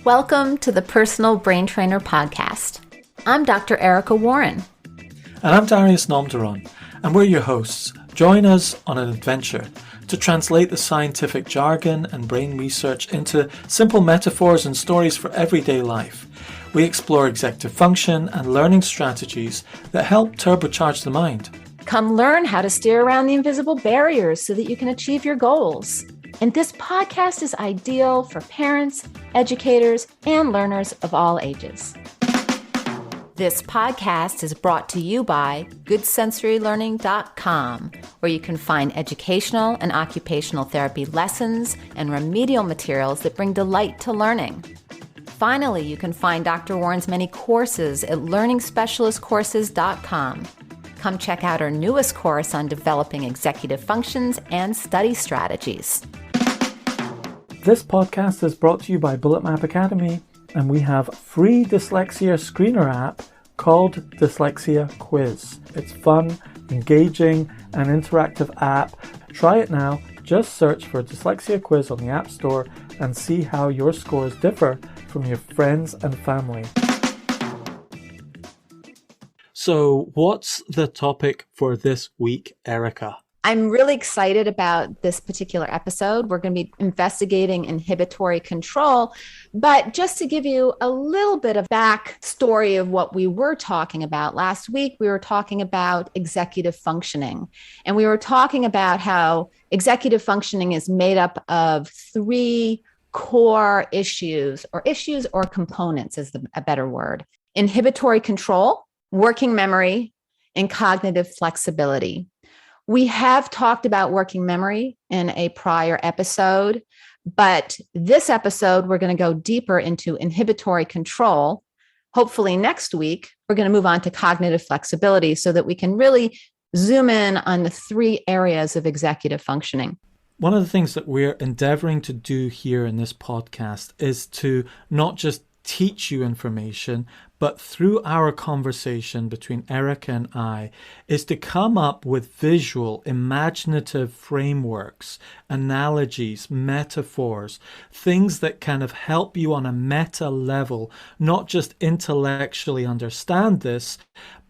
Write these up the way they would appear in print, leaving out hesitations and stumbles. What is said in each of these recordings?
Welcome to the Personal Brain Trainer Podcast. I'm Dr. Erica Warren. And I'm Darius Nomdaron, and we're your hosts. Join us on an adventure to translate the scientific jargon and brain research into simple metaphors and stories for everyday life. We explore executive function and learning strategies that help turbocharge the mind. Come learn how to steer around the invisible barriers so that you can achieve your goals. And this podcast is ideal for parents, educators, and learners of all ages. This podcast is brought to you by GoodSensoryLearning.com, where you can find educational and occupational therapy lessons and remedial materials that bring delight to learning. Finally, you can find Dr. Warren's many courses at LearningSpecialistCourses.com. Come check out our newest course on developing executive functions and study strategies. This podcast is brought to you by Bullet Map Academy, and we have a free dyslexia screener app called Dyslexia Quiz. It's fun, engaging, and interactive app. Try it now. Just search for Dyslexia Quiz on the App Store and see how your scores differ from your friends and family. So, what's the topic for this week, Erica? I'm really excited about this particular episode. We're going to be investigating inhibitory control, but just to give you a little bit of backstory of what we were talking about last week, we were talking about executive functioning, and we were talking about how executive functioning is made up of three core issues or components is a better word: inhibitory control, working memory, and cognitive flexibility. We have talked about working memory in a prior episode, but this episode, we're going to go deeper into inhibitory control. Hopefully next week, we're going to move on to cognitive flexibility so that we can really zoom in on the three areas of executive functioning. One of the things that we're endeavoring to do here in this podcast is to not just teach you information, but through our conversation between Erica and I, is to come up with visual, imaginative frameworks, analogies, metaphors, things that kind of help you on a meta level, not just intellectually understand this,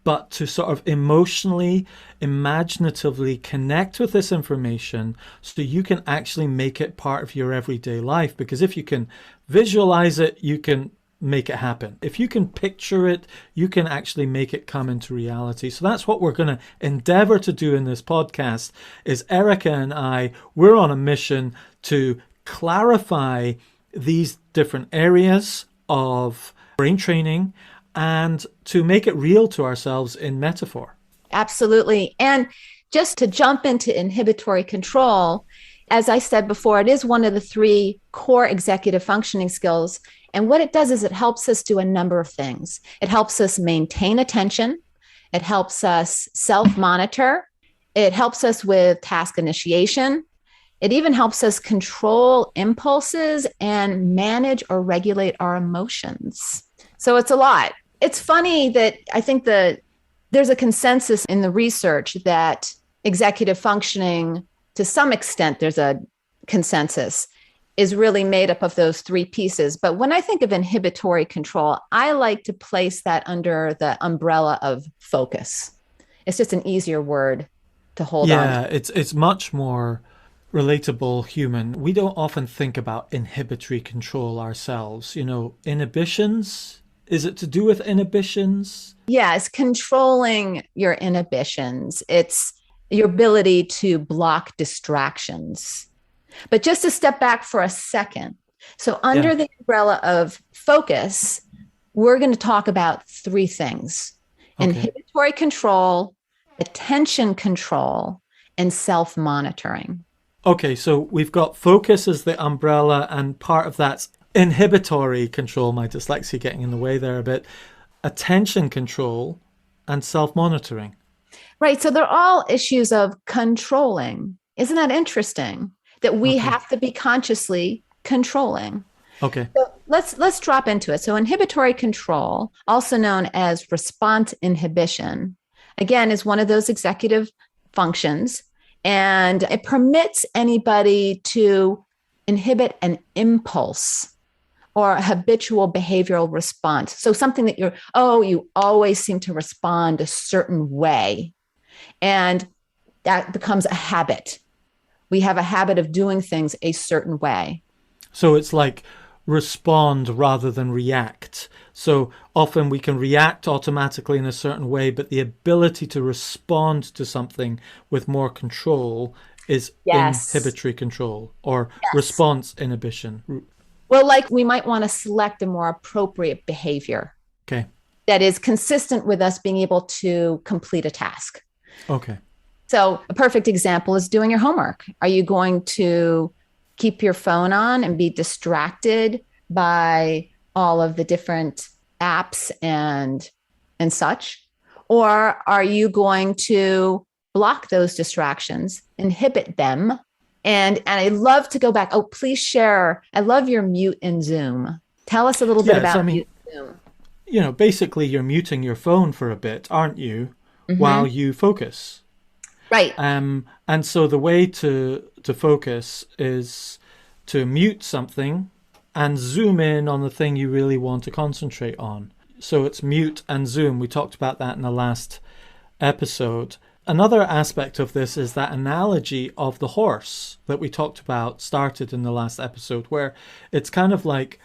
but to sort of emotionally, imaginatively connect with this information so you can actually make it part of your everyday life. Because if you can visualize it, you can make it happen. If you can picture it, you can actually make it come into reality. So that's what we're going to endeavor to do in this podcast. Is Erica and I, we're on a mission to clarify these different areas of brain training and to make it real to ourselves in metaphor. Absolutely. And just to jump into inhibitory control, as I said before, it is one of the three core executive functioning skills. And what it does is it helps us do a number of things. It helps us maintain attention. It helps us self-monitor. It helps us with task initiation. It even helps us control impulses and manage or regulate our emotions. So it's a lot. It's funny that I think there's a consensus in the research that executive functioning, to some extent, there's a consensus, is really made up of those three pieces. But when I think of inhibitory control, I like to place that under the umbrella of focus. It's just an easier word to hold on. Yeah, it's much more relatable, human. We don't often think about inhibitory control ourselves. You know, inhibitions, is it to do with inhibitions? Yeah, it's controlling your inhibitions. It's your ability to block distractions. But just to step back for a second. So under the umbrella of focus, we're going to talk about three things: inhibitory control, attention control, and self-monitoring. Okay, so we've got focus as the umbrella, and part of that's inhibitory control, my dyslexia getting in the way there a bit, attention control, and self-monitoring. Right. So they're all issues of controlling. Isn't that interesting? That we have to be consciously controlling. Okay. So let's drop into it. So inhibitory control, also known as response inhibition, again, is one of those executive functions, and it permits anybody to inhibit an impulse or a habitual behavioral response. So something that you always seem to respond a certain way. And that becomes a habit. We have a habit of doing things a certain way. So it's like respond rather than react. So often we can react automatically in a certain way, but the ability to respond to something with more control is Yes. inhibitory control or Yes. response inhibition. Well, like we might want to select a more appropriate behavior Okay. that is consistent with us being able to complete a task. Okay. So, a perfect example is doing your homework. Are you going to keep your phone on and be distracted by all of the different apps and such? Or are you going to block those distractions, inhibit them? And I love to go back. Oh, please share. I love your mute in Zoom. Tell us a little bit Yes, I about mean, mute in Zoom. basically you're muting your phone for a bit, aren't you, while Mm-hmm. you focus. Right. And so the way to focus is to mute something and zoom in on the thing you really want to concentrate on. So it's mute and zoom. We talked about that in the last episode. Another aspect of this is that analogy of the horse that we talked about started in the last episode, where it's kind of like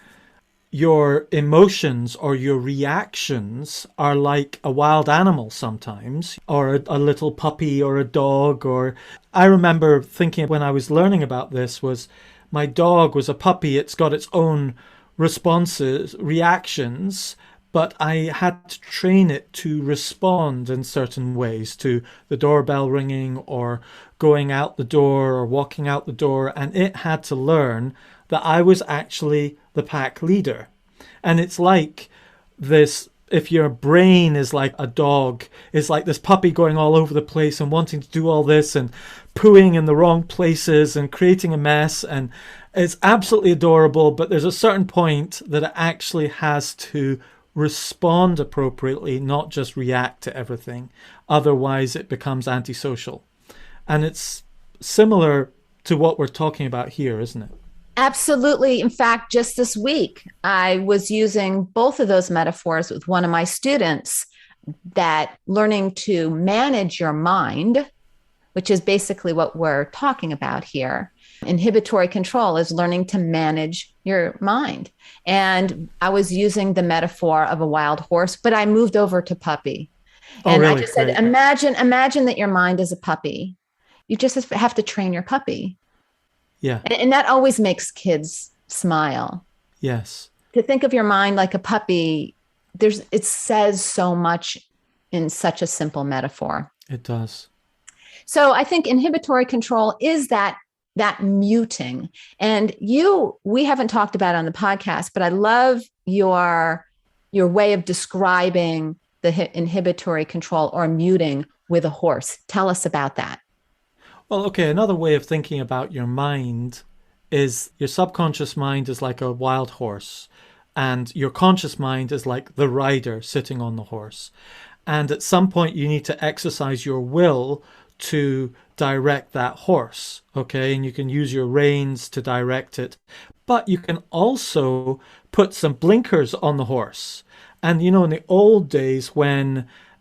your emotions or your reactions are like a wild animal sometimes, or a little puppy or a dog. Or I remember thinking when I was learning about this was my dog was a puppy. It's got its own responses, reactions, but I had to train it to respond in certain ways to the doorbell ringing or going out the door or walking out the door. And it had to learn that I was actually the pack leader. And it's like this, if your brain is like a dog, is like this puppy going all over the place and wanting to do all this and pooing in the wrong places and creating a mess. And it's absolutely adorable, but there's a certain point that it actually has to respond appropriately, not just react to everything. Otherwise, it becomes antisocial. And it's similar to what we're talking about here, isn't it? Absolutely. In fact, just this week, I was using both of those metaphors with one of my students, that learning to manage your mind, which is basically what we're talking about here. Inhibitory control is learning to manage your mind. And I was using the metaphor of a wild horse, but I moved over to puppy. Oh, And I really? just said, Great. imagine that your mind is a puppy. You just have to train your puppy. Yeah. And that always makes kids smile. Yes. To think of your mind like a puppy, it says so much in such a simple metaphor. It does. So I think inhibitory control is that muting. And we haven't talked about it on the podcast, but I love your way of describing the inhibitory control or muting with a horse. Tell us about that. Well, okay, another way of thinking about your mind is your subconscious mind is like a wild horse, and your conscious mind is like the rider sitting on the horse. And at some point, you need to exercise your will to direct that horse, okay? And you can use your reins to direct it, but you can also put some blinkers on the horse. And in the old days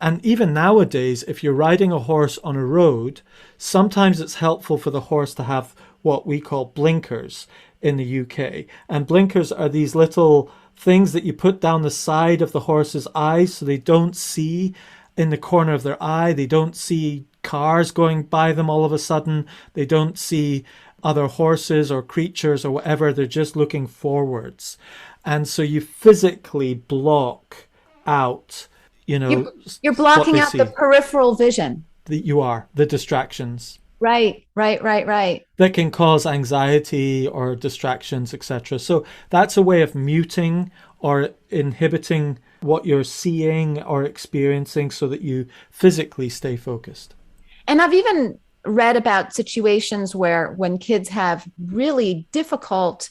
and even nowadays, if you're riding a horse on a road, sometimes it's helpful for the horse to have what we call blinkers in the UK. And blinkers are these little things that you put down the side of the horse's eyes so they don't see in the corner of their eye. They don't see cars going by them all of a sudden. They don't see other horses or creatures or whatever. They're just looking forwards. And so you physically block out, You're what blocking they out the see. peripheral vision. The distractions Right. that can cause anxiety or distractions, etc. So that's a way of muting or inhibiting what you're seeing or experiencing so that you physically stay focused. And I've even read about situations where when kids have really difficult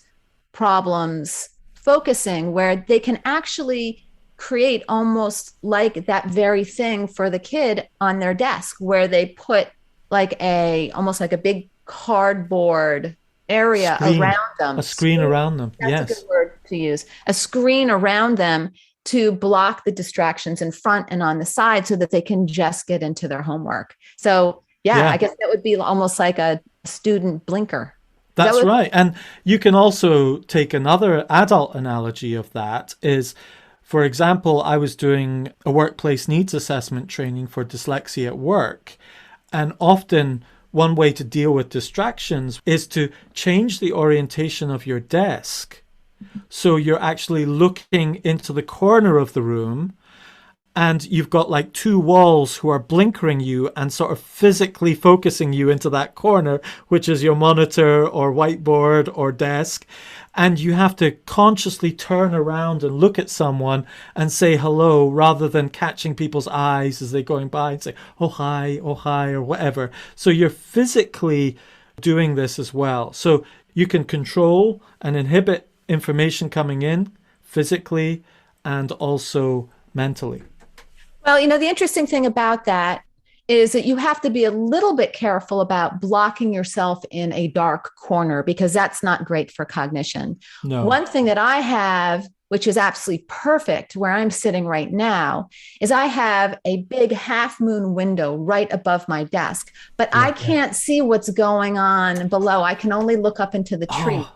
problems focusing, where they can actually create almost like that very thing for the kid on their desk, where they put almost like a big cardboard area Screen, around them. a screen around them. That's a good Yes. word. to use, a screen around them to block the distractions in front and on the side so that they can just get into their homework. So yeah, I Yeah. guess that would be almost like a student blinker. Is that That's what? right. And you can also take another adult analogy of that is, for example, I was doing a workplace needs assessment training for dyslexia at work. And often one way to deal with distractions is to change the orientation of your desk. So you're actually looking into the corner of the room and you've got like two walls who are blinkering you and sort of physically focusing you into that corner, which is your monitor or whiteboard or desk. And you have to consciously turn around and look at someone and say hello rather than catching people's eyes as they're going by and say, oh, hi, or whatever. So you're physically doing this as well. So you can control and inhibit information coming in physically and also mentally. Well, the interesting thing about that is that you have to be a little bit careful about blocking yourself in a dark corner because that's not great for cognition. No. One thing that I have, which is absolutely perfect where I'm sitting right now, is I have a big half moon window right above my desk, but I Yeah. can't see what's going on below. I can only look up into the tree. Oh,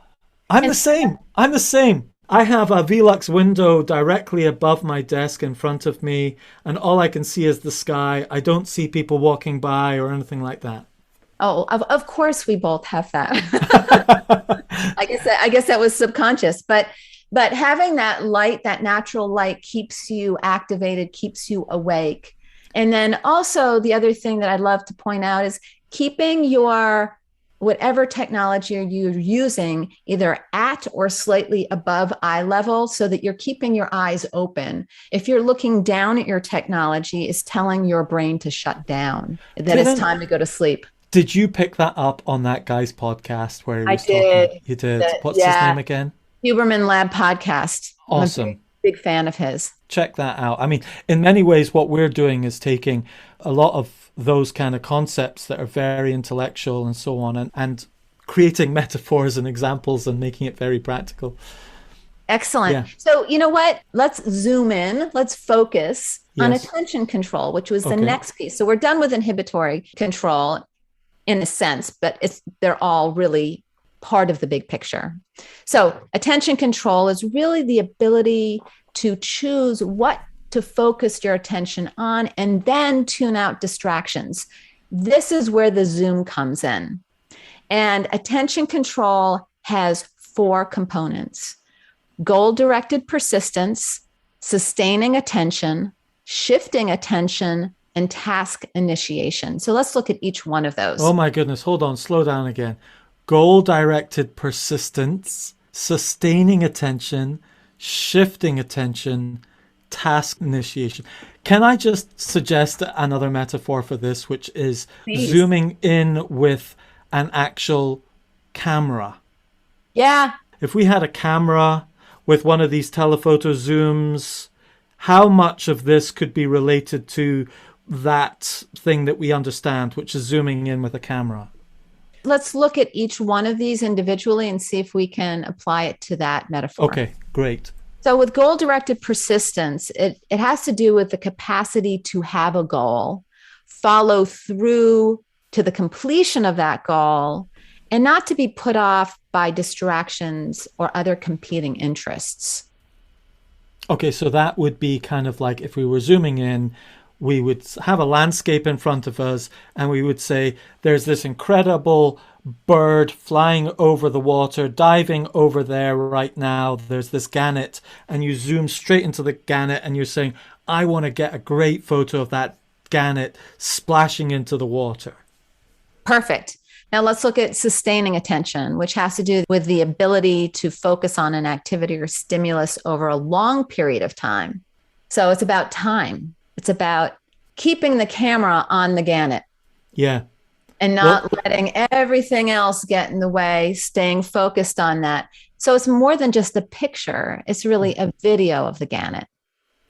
I'm And the same. I'm the same. I have a Velux window directly above my desk in front of me, and all I can see is the sky. I don't see people walking by or anything like that. oh, of course we both have that. I guess that was subconscious, but having that light, that natural light keeps you activated, keeps you awake. And then also the other thing that I'd love to point out is keeping your whatever technology you're using either at or slightly above eye level so that you're keeping your eyes open. If you're looking down at your technology, it's telling your brain to shut down, that it's time to go to sleep. Did you pick that up on that guy's podcast where he I was talking? did. You did. What's his Yeah. name again? Huberman Lab podcast. I'm a Awesome. big fan of his. Check that out. I mean, in many ways, what we're doing is taking a lot of those kind of concepts that are very intellectual and so on and creating metaphors and examples and making it very practical. Excellent. Yeah. So, you know what? Let's zoom in. Let's focus on Yes. attention control, which was the Okay. next piece. So, we're done with inhibitory control in a sense, but they're all really part of the big picture. So, attention control is really the ability to choose what to focus your attention on and then tune out distractions. This is where the zoom comes in. And attention control has 4 components: goal-directed persistence, sustaining attention, shifting attention, and task initiation. So let's look at each one of those. Oh my goodness. Hold on. Slow down again. Goal-directed persistence, sustaining attention, shifting attention, task initiation. Can I just suggest another metaphor for this, which is Please. zooming in with an actual camera? Yeah. If we had a camera with one of these telephoto zooms, how much of this could be related to that thing that we understand, which is zooming in with a camera? Let's look at each one of these individually and see if we can apply it to that metaphor. Okay, great. So with goal-directed persistence, it has to do with the capacity to have a goal, follow through to the completion of that goal, and not to be put off by distractions or other competing interests. Okay, so that would be kind of like if we were zooming in, we would have a landscape in front of us and we would say, there's this incredible bird flying over the water, diving over there right now. There's this gannet, and you zoom straight into the gannet and you're saying, I want to get a great photo of that gannet splashing into the water. Perfect. Now let's look at sustaining attention, which has to do with the ability to focus on an activity or stimulus over a long period of time. So it's about time. It's about keeping the camera on the gannet. Yeah. And not letting everything else get in the way, staying focused on that. So it's more than just a picture. It's really a video of the gannet.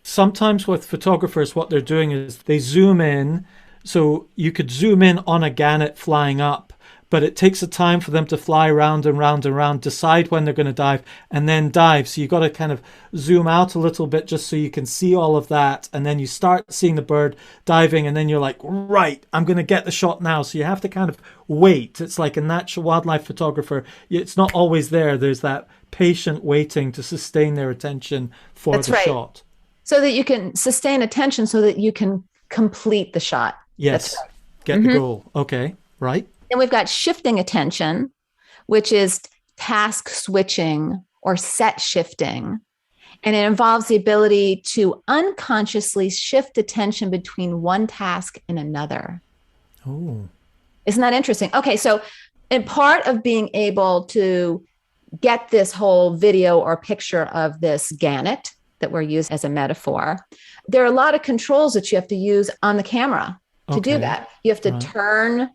Sometimes with photographers, what they're doing is they zoom in. So you could zoom in on a gannet flying up, but it takes a time for them to fly round and round and round, decide when they're going to dive, and then dive. So you got to kind of zoom out a little bit just so you can see all of that. And then you start seeing the bird diving, and then you're like, right, I'm going to get the shot now. So you have to kind of wait. It's like a natural wildlife photographer. It's not always there. There's that patient waiting to sustain their attention for That's the right. shot. So that you can sustain attention so that you can complete the shot. Yes. That's right. Get the goal. Okay. Right. Then we've got shifting attention, which is task switching or set shifting. And it involves the ability to unconsciously shift attention between one task and another. Oh. Isn't that interesting? Okay, so in part of being able to get this whole video or picture of this gannet that we're using as a metaphor, there are a lot of controls that you have to use on the camera to do that. You have to turn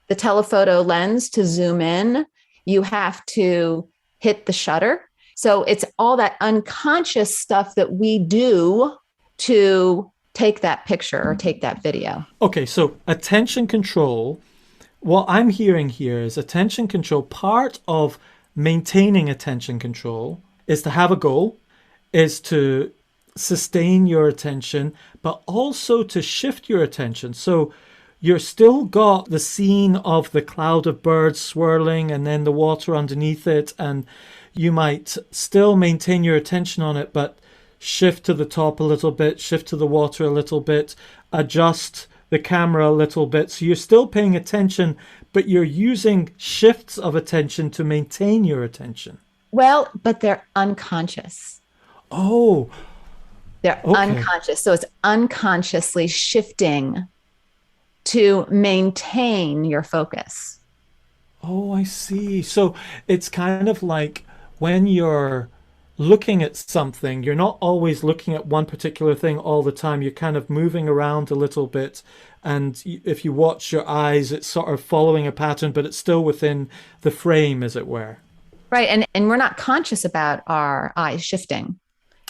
the telephoto lens to zoom in. You have to hit the shutter. So it's all that unconscious stuff that we do to take that picture or take that video. Okay, so attention control. What I'm hearing here is attention control. Part of maintaining attention control is to have a goal, is to sustain your attention, but also to shift your attention. So you're still got the scene of the cloud of birds swirling and then the water underneath it, and you might still maintain your attention on it, but shift to the top a little bit, shift to the water a little bit, adjust the camera a little bit. So you're still paying attention, but you're using shifts of attention to maintain your attention. Well, but they're unconscious. Oh, they're unconscious. So it's unconsciously shifting to maintain your focus. Oh, I see. So it's kind of like when you're looking at something, you're not always looking at one particular thing all the time. You're kind of moving around a little bit. And if you watch your eyes, it's sort of following a pattern, but it's still within the frame, as it were. Right. And we're not conscious about our eyes shifting.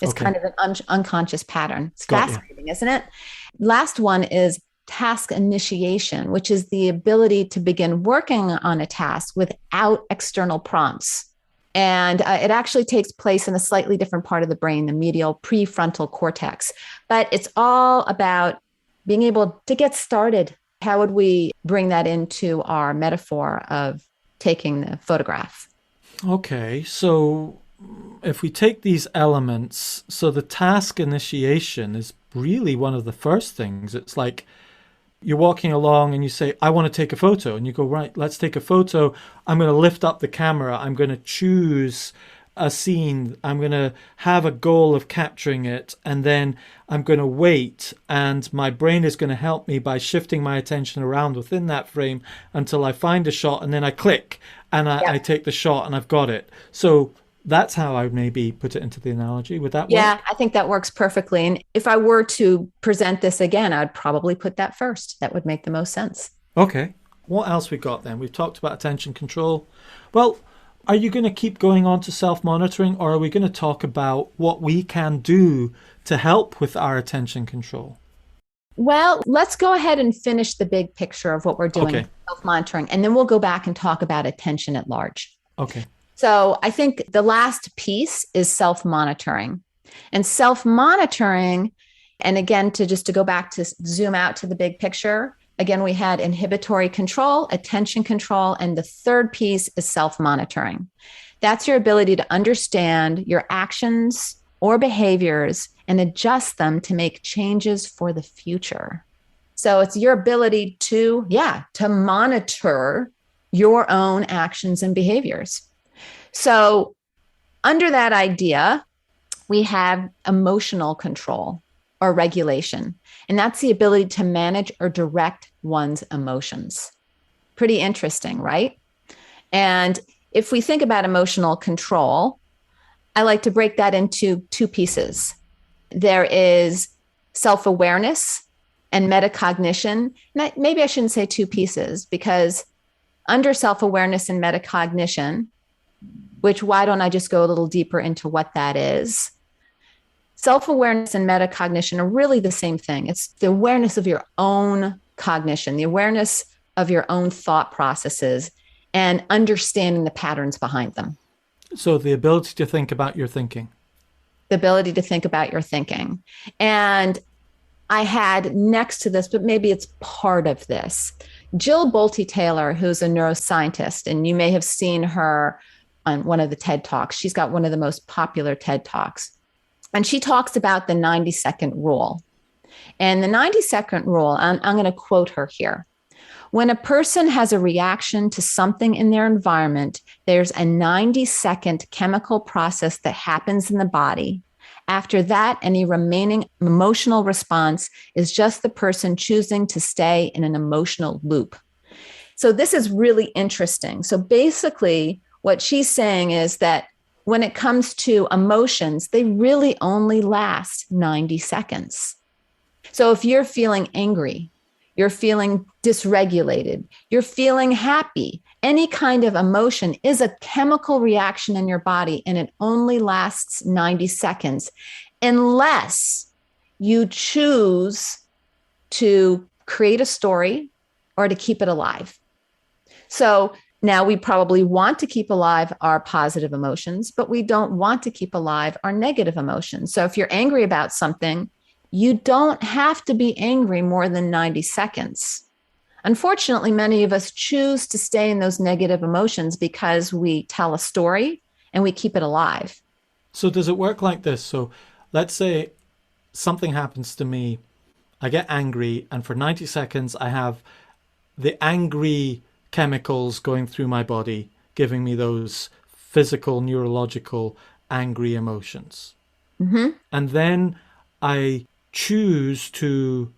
It's kind of an unconscious pattern. It's fascinating, isn't it? Last one is task initiation, which is the ability to begin working on a task without external prompts. And it actually takes place in a slightly different part of the brain, the medial prefrontal cortex. But it's all about being able to get started. How would we bring that into our metaphor of taking the photograph? Okay, so if we take these elements, so the task initiation is really one of the first things. It's like you're walking along and you say, I want to take a photo. And you go, right, let's take a photo. I'm going to lift up the camera. I'm going to choose a scene. I'm going to have a goal of capturing it. And then I'm going to wait. And my brain is going to help me by shifting my attention around within that frame until I find a shot. And then I click and I take the shot and I've got it. So that's how I would maybe put it into the analogy. Would that work? Yeah, I think that works perfectly. And if I were to present this again, I'd probably put that first. That would make the most sense. Okay. What else we got then? We've talked about attention control. Well, are you going to keep going on to self-monitoring, or are we going to talk about what we can do to help with our attention control? Well, let's go ahead and finish the big picture of what we're doing with self-monitoring, and then we'll go back and talk about attention at large. Okay. So I think the last piece is self-monitoring. And self-monitoring, and again, to go back to zoom out to the big picture, again, we had inhibitory control, attention control, and the third piece is self-monitoring. That's your ability to understand your actions or behaviors and adjust them to make changes for the future. So it's your ability to monitor your own actions and behaviors. So under that idea, we have emotional control or regulation, and that's the ability to manage or direct one's emotions. Pretty interesting, right? And if we think about emotional control, I like to break that into two pieces. There is self-awareness and metacognition. And maybe I shouldn't say two pieces, because under self-awareness and metacognition, which why don't I just go a little deeper into what that is? Self-awareness and metacognition are really the same thing. It's the awareness of your own cognition, the awareness of your own thought processes, and understanding the patterns behind them. So the ability to think about your thinking. The ability to think about your thinking. And I had next to this, but maybe it's part of this, Jill Bolte Taylor, who's a neuroscientist, and you may have seen her on one of the TED Talks. She's got one of the most popular TED Talks. And she talks about the 90-second rule. And the 90-second rule, I'm going to quote her here. When a person has a reaction to something in their environment, there's a 90-second chemical process that happens in the body. After that, any remaining emotional response is just the person choosing to stay in an emotional loop. So this is really interesting. So basically, what she's saying is that when it comes to emotions, they really only last 90 seconds. So if you're feeling angry, you're feeling dysregulated, you're feeling happy, any kind of emotion is a chemical reaction in your body, and it only lasts 90 seconds unless you choose to create a story or to keep it alive. So now we probably want to keep alive our positive emotions, but we don't want to keep alive our negative emotions. So if you're angry about something, you don't have to be angry more than 90 seconds. Unfortunately, many of us choose to stay in those negative emotions because we tell a story and we keep it alive. So does it work like this? So let's say something happens to me, I get angry, and for 90 seconds I have the angry chemicals going through my body, giving me those physical, neurological, angry emotions. Mm-hmm. And then I choose to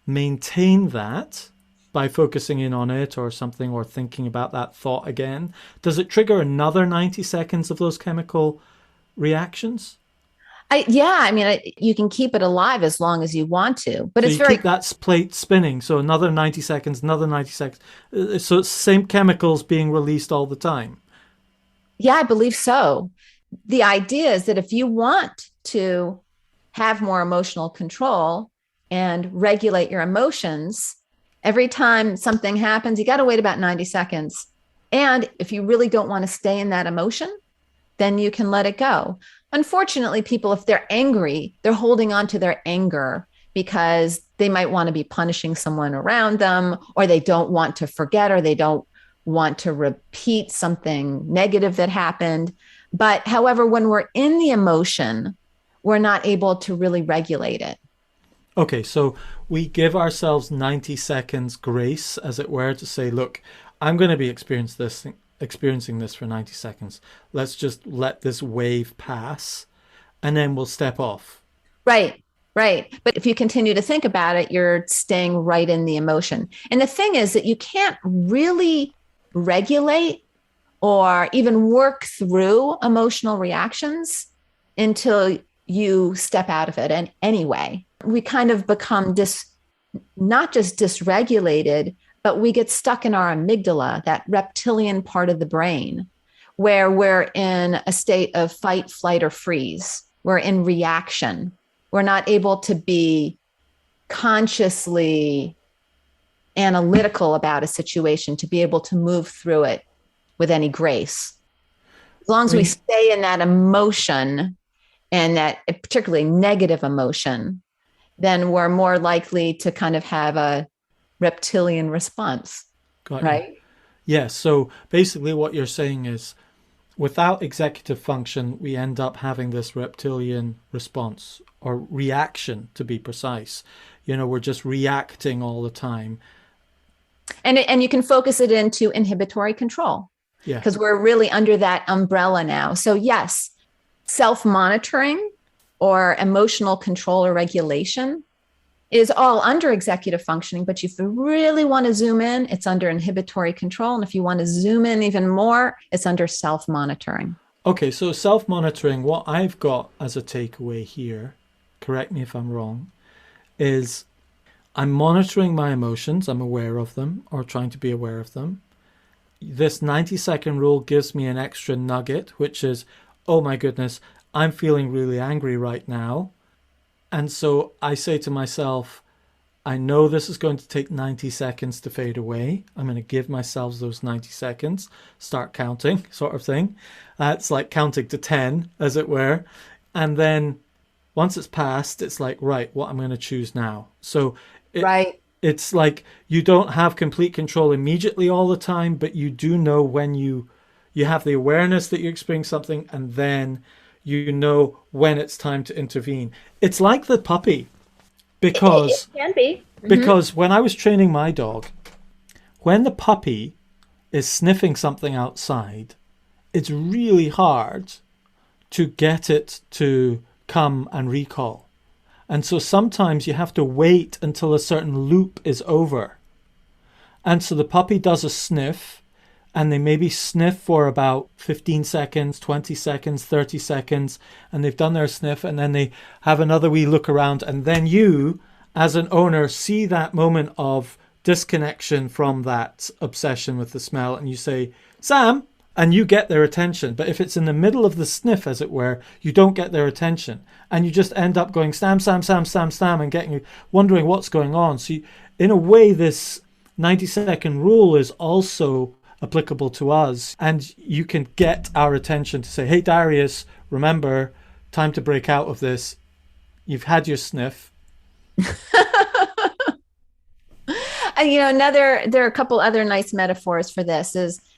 maintain that by focusing in on it or something, or thinking about that thought again. Does it trigger another 90 seconds of those chemical reactions? You can keep it alive as long as you want to, but So it's you very, keep that plate spinning. So another 90 seconds, another 90 seconds. So it's same chemicals being released all the time. yeah, I believe so. The idea is that if you want to have more emotional control and regulate your emotions, every time something happens, you got to wait about 90 seconds. And if you really don't want to stay in that emotion, then you can let it go. Unfortunately, people, if they're angry, they're holding on to their anger because they might want to be punishing someone around them, or they don't want to forget, or they don't want to repeat something negative that happened. But however, when we're in the emotion, we're not able to really regulate it. Okay, so we give ourselves 90 seconds grace, as it were, to say, look, I'm going to be experiencing this for 90 seconds. Let's just let this wave pass, and then we'll step off. Right, right. But if you continue to think about it, you're staying right in the emotion. And the thing is that you can't really regulate or even work through emotional reactions until you step out of it. And anyway, we kind of become not just dysregulated, but we get stuck in our amygdala, that reptilian part of the brain, where we're in a state of fight, flight, or freeze. We're in reaction. We're not able to be consciously analytical about a situation, to be able to move through it with any grace. As long as we stay in that emotion, and that particularly negative emotion, then we're more likely to kind of have a reptilian response. Got right? you. Yeah, so basically what you're saying is without executive function, we end up having this reptilian response, or reaction to be precise. We're just reacting all the time. And you can focus it into inhibitory control, Yeah. because we're really under that umbrella now. So yes, self-monitoring or emotional control or regulation is all under executive functioning. But if you really want to zoom in, it's under inhibitory control. And if you want to zoom in even more, it's under self-monitoring. Okay, so self-monitoring, what I've got as a takeaway here, correct me if I'm wrong, is I'm monitoring my emotions. I'm aware of them, or trying to be aware of them. This 90-second rule gives me an extra nugget, which is, oh my goodness, I'm feeling really angry right now. And so I say to myself, I know this is going to take 90 seconds to fade away. I'm going to give myself those 90 seconds, start counting, sort of thing. It's like counting to 10, as it were. And then once it's passed, it's like, right, what I'm going to choose now. So Right. it's like you don't have complete control immediately all the time, but you do know when you have the awareness that you're experiencing something, and then you know when it's time to intervene. It's like the puppy, It because can be. because when I was training my dog, when the puppy is sniffing something outside, it's really hard to get it to come and recall. And so sometimes you have to wait until a certain loop is over. And so the puppy does a sniff, and they maybe sniff for about 15 seconds, 20 seconds, 30 seconds, and they've done their sniff, and then they have another wee look around. And then you, as an owner, see that moment of disconnection from that obsession with the smell, and you say, Sam, and you get their attention. But if it's in the middle of the sniff, as it were, you don't get their attention, and you just end up going Sam, Sam, Sam, Sam, Sam, and wondering what's going on. So in a way, this 90-second rule is also applicable to us, and you can get our attention to say, hey, Darius, remember, time to break out of this. You've had your sniff. There are a couple other nice metaphors for this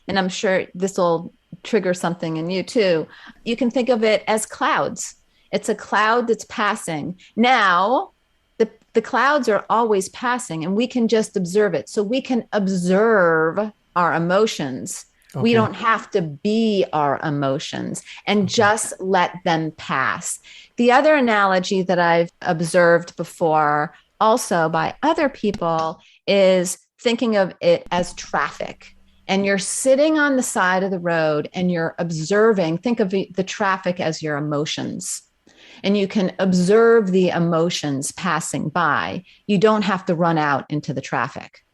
and I'm sure this will trigger something in you too. You can think of it as clouds. It's a cloud that's passing. Now, the clouds are always passing, and we can just observe it. So we can observe our emotions. Okay. We don't have to be our emotions, and just let them pass. The other analogy that I've observed before, also by other people, is thinking of it as traffic. And you're sitting on the side of the road and you're observing, think of the traffic as your emotions. And you can observe the emotions passing by. You don't have to run out into the traffic.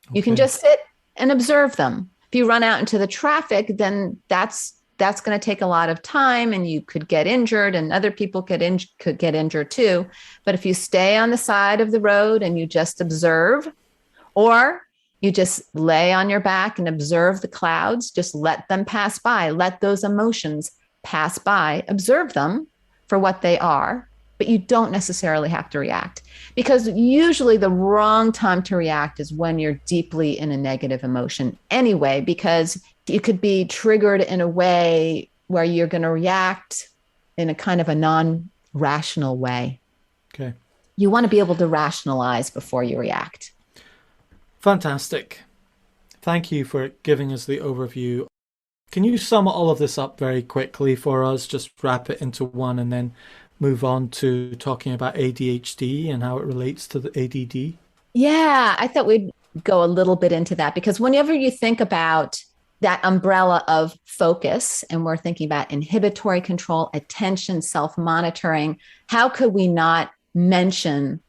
Okay. You can just sit and observe them. If you run out into the traffic, then that's going to take a lot of time, and you could get injured, and other people could get injured too. But if you stay on the side of the road and you just observe, or you just lay on your back and observe the clouds, just let them pass by, let those emotions pass by, observe them for what they are, but you don't necessarily have to react, because usually the wrong time to react is when you're deeply in a negative emotion anyway, because you could be triggered in a way where you're going to react in a kind of a non-rational way. Okay. You want to be able to rationalize before you react. Fantastic. Thank you for giving us the overview. Can you sum all of this up very quickly for us? Just wrap it into one and then move on to talking about ADHD and how it relates to the ADD? Yeah, I thought we'd go a little bit into that, because whenever you think about that umbrella of focus, and we're thinking about inhibitory control, attention, self-monitoring, how could we not mention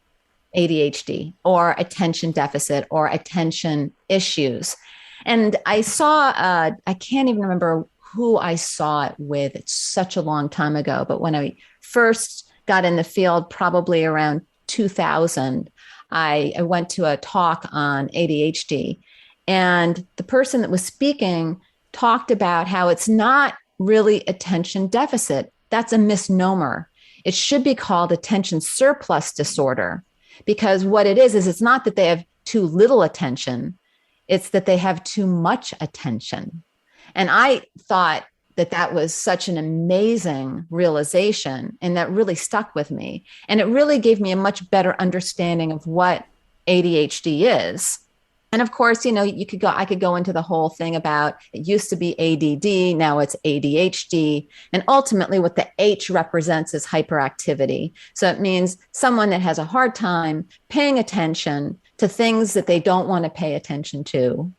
ADHD or attention deficit or attention issues? And I saw, I can't even remember who I saw it with. It's such a long time ago. But when I first got in the field, probably around 2000, I went to a talk on ADHD. And the person that was speaking talked about how it's not really attention deficit. That's a misnomer. It should be called attention surplus disorder, because what it is it's not that they have too little attention. It's that they have too much attention. And I thought that was such an amazing realization, and that really stuck with me. And it really gave me a much better understanding of what ADHD is. And of course, I could go into the whole thing about it used to be ADD, now it's ADHD. And ultimately what the H represents is hyperactivity. So it means someone that has a hard time paying attention to things that they don't want to pay attention to,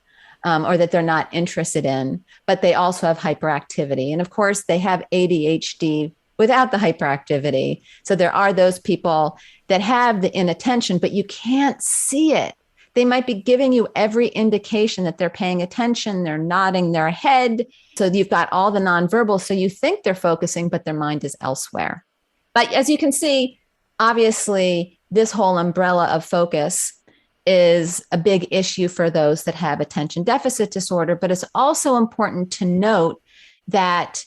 or that they're not interested in, but they also have hyperactivity. And of course, they have ADHD without the hyperactivity. So there are those people that have the inattention, but you can't see it. They might be giving you every indication that they're paying attention. They're nodding their head. So you've got all the nonverbal. So you think they're focusing, but their mind is elsewhere. But as you can see, obviously, this whole umbrella of focus is a big issue for those that have attention deficit disorder. But it's also important to note that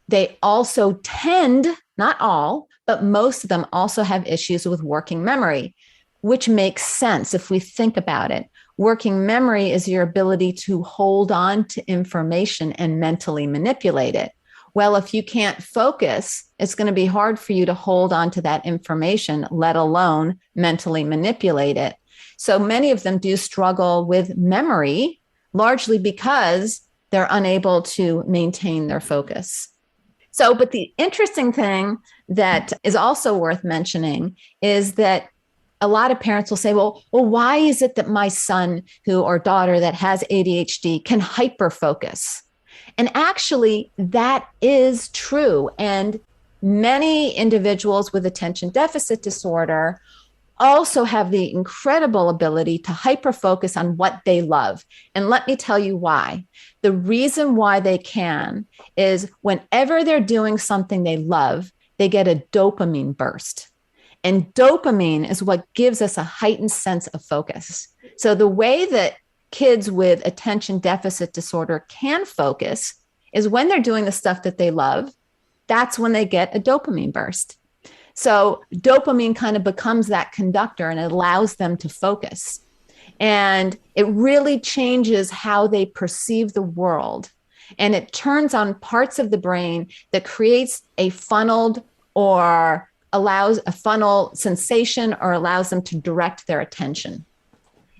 they also tend, not all, but most of them also have issues with working memory, which makes sense if we think about it. Working memory is your ability to hold on to information and mentally manipulate it. Well, if you can't focus, it's going to be hard for you to hold on to that information, let alone mentally manipulate it. So many of them do struggle with memory, largely because they're unable to maintain their focus. So, but the interesting thing that is also worth mentioning is that a lot of parents will say, well, why is it that my son or daughter that has ADHD can hyper focus? And actually, that is true. And many individuals with attention deficit disorder also have the incredible ability to hyper-focus on what they love. And let me tell you why. The reason why they can is whenever they're doing something they love, they get a dopamine burst. And dopamine is what gives us a heightened sense of focus. So the way that kids with attention deficit disorder can focus is when they're doing the stuff that they love, that's when they get a dopamine burst. So dopamine kind of becomes that conductor and it allows them to focus. And it really changes how they perceive the world. And it turns on parts of the brain that creates a funneled or allows a funnel sensation or allows them to direct their attention.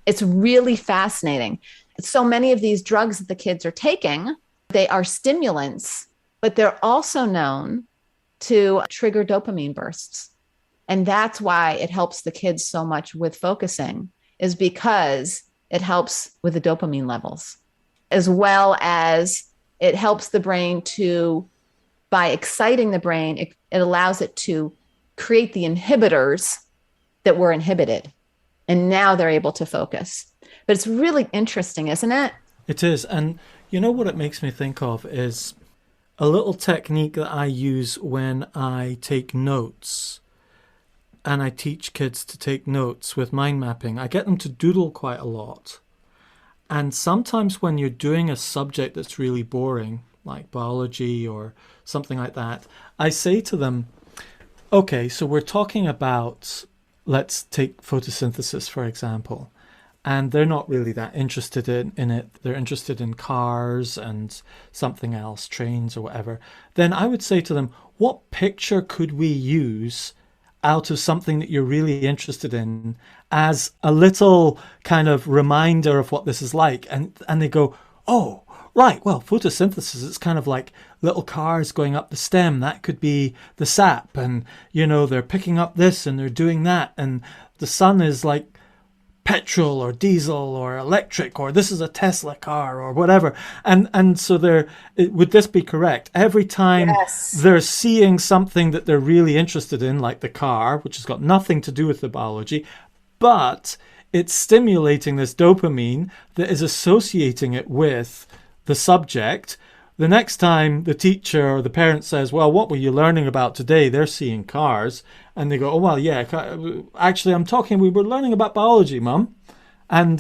It's really fascinating. So many of these drugs that the kids are taking, they are stimulants, but they're also known to trigger dopamine bursts. And that's why it helps the kids so much with focusing, is because it helps with the dopamine levels, as well as it helps the brain to, by exciting the brain, it allows it to create the inhibitors that were inhibited. And now they're able to focus. But it's really interesting, isn't it? It is. And you know what it makes me think of is a little technique that I use when I take notes and I teach kids to take notes with mind mapping. I get them to doodle quite a lot. And sometimes when you're doing a subject that's really boring, like biology or something like that, I say to them, okay, so we're talking about, let's take photosynthesis, for example. And they're not really that interested in it. They're interested in cars and something else, trains or whatever. Then I would say to them, what picture could we use out of something that you're really interested in as a little kind of reminder of what this is like? And they go, oh, right, well, photosynthesis, it's kind of like little cars going up the stem. That could be the sap. And, you know, they're picking up this and they're doing that. And the sun is like petrol or diesel or electric, or this is a Tesla car or whatever. And so would this be correct? Every time Yes. they're seeing something that they're really interested in, like the car, which has got nothing to do with the biology, but it's stimulating this dopamine that is associating it with the subject. The next time the teacher or the parent says, well, what were you learning about today? They're seeing cars. And they go, oh, well, yeah, actually, we were learning about biology, Mum, and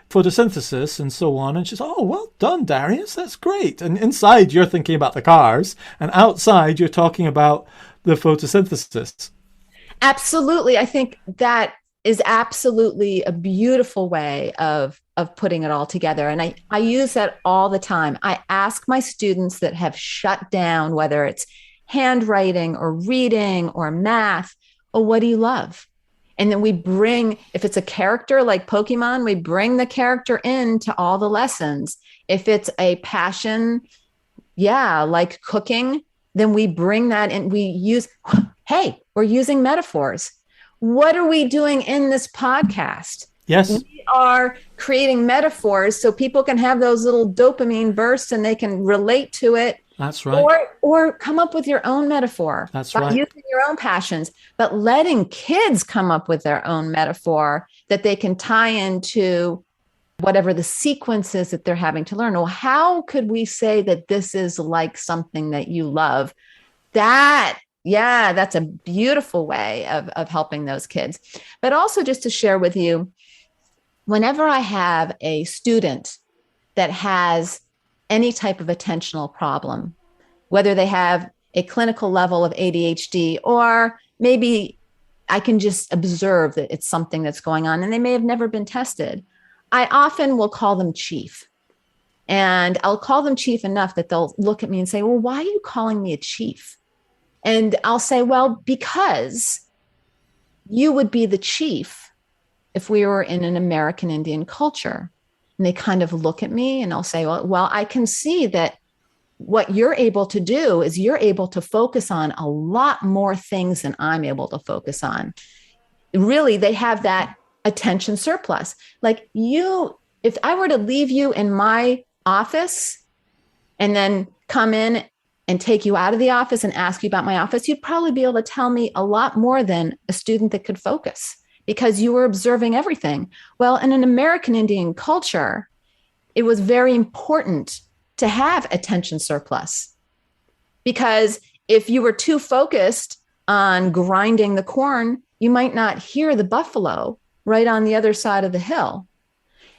photosynthesis and so on. And she's, oh, well done, Darius. That's great. And inside, you're thinking about the cars. And outside, you're talking about the photosynthesis. Absolutely. I think that is absolutely a beautiful way of putting it all together. And I use that all the time. I ask my students that have shut down, whether it's handwriting or reading or math, oh, what do you love? And then we bring, if it's a character like Pokemon, we bring the character into all the lessons. If it's a passion, like cooking, then we bring that in. We're using metaphors. What are we doing in this podcast? Yes. We are creating metaphors so people can have those little dopamine bursts and they can relate to it. That's right. Or come up with your own metaphor. That's right. Using your own passions, but letting kids come up with their own metaphor that they can tie into whatever the sequence is that they're having to learn. Well, how could we say that this is like something that you love? That Yeah, that's a beautiful way of helping those kids. But also just to share with you, whenever I have a student that has any type of attentional problem, whether they have a clinical level of ADHD or maybe I can just observe that it's something that's going on and they may have never been tested, I often will call them chief. And I'll call them chief enough that they'll look at me and say, well, why are you calling me a chief? And I'll say, well, because you would be the chief if we were in an American Indian culture. And they kind of look at me and I'll say, well, I can see that what you're able to do is you're able to focus on a lot more things than I'm able to focus on. Really, they have that attention surplus. Like you, if I were to leave you in my office and then come in and take you out of the office and ask you about my office, you'd probably be able to tell me a lot more than a student that could focus because you were observing everything. Well, in an American Indian culture, it was very important to have attention surplus because if you were too focused on grinding the corn, you might not hear the buffalo right on the other side of the hill.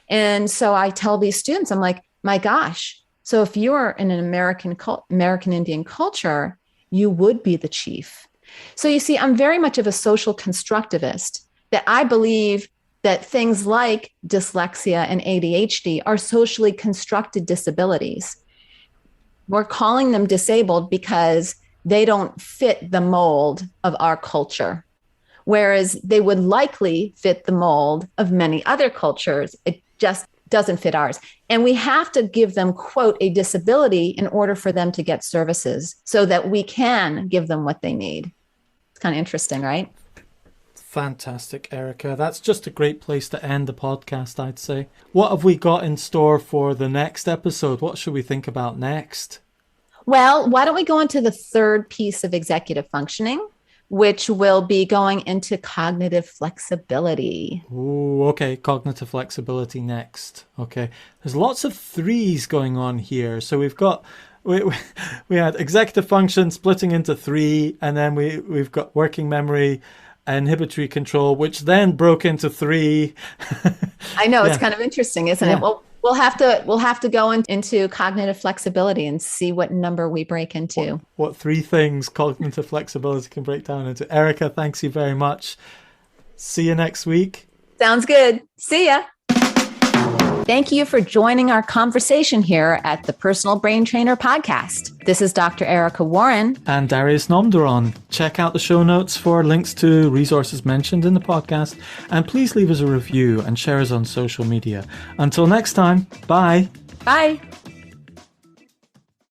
And so I tell these students, I'm like, my gosh, so if you're in an American Indian culture, you would be the chief. So you see, I'm very much of a social constructivist, that I believe that things like dyslexia and ADHD are socially constructed disabilities. We're calling them disabled because they don't fit the mold of our culture, whereas they would likely fit the mold of many other cultures. It just doesn't fit ours. And we have to give them, quote, a disability in order for them to get services so that we can give them what they need. It's kind of interesting, right? Fantastic, Erica. That's just a great place to end the podcast, I'd say. What have we got in store for the next episode? What should we think about next? Well, why don't we go into the third piece of executive functioning, which will be going into cognitive flexibility. Ooh, okay. Cognitive flexibility next. Okay. There's lots of threes going on here. So we've got... We had executive function splitting into three, and then we've got working memory, inhibitory control, which then broke into three. I know, it's kind of interesting, isn't it? Well, we'll have to go into cognitive flexibility and see what number we break into. What three things cognitive flexibility can break down into. Erica, thanks you very much. See you next week. Sounds good. See ya. Thank you for joining our conversation here at the Personal Brain Trainer podcast. This is Dr. Erica Warren. And Darius Nomduron. Check out the show notes for links to resources mentioned in the podcast. And please leave us a review and share us on social media. Until next time, bye. Bye.